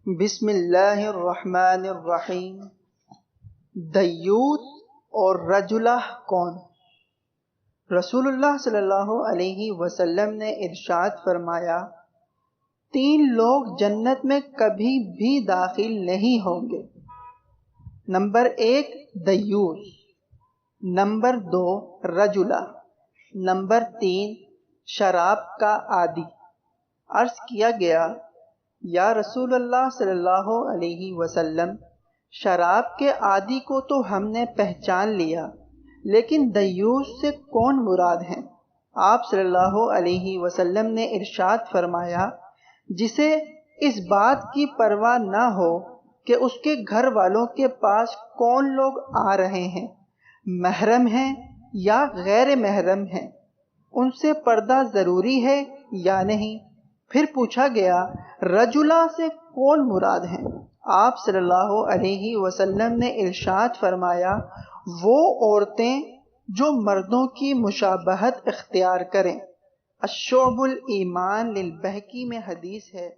بسم اللہ الرحمن الرحیم۔ دیوت اور رجلہ کون؟ رسول اللہ صلی اللہ علیہ وسلم نے ارشاد فرمایا، 3 لوگ جنت میں کبھی بھی داخل نہیں ہوں گے۔ نمبر 1 دیوت، نمبر 2 رجلہ، نمبر 3 شراب کا عادی۔ عرض کیا گیا، یا رسول اللہ صلی اللہ علیہ وسلم، شراب کے عادی کو تو ہم نے پہچان لیا، لیکن دیوس سے کون مراد ہیں؟ آپ صلی اللہ علیہ وسلم نے ارشاد فرمایا، جسے اس بات کی پرواہ نہ ہو کہ اس کے گھر والوں کے پاس کون لوگ آ رہے ہیں، محرم ہیں یا غیر محرم ہیں، ان سے پردہ ضروری ہے یا نہیں۔ پھر پوچھا گیا، رجلہ سے کون مراد ہیں؟ آپ صلی اللہ علیہ وسلم نے ارشاد فرمایا، وہ عورتیں جو مردوں کی مشابہت اختیار کریں۔ الشعب الایمان للبہقی میں حدیث ہے،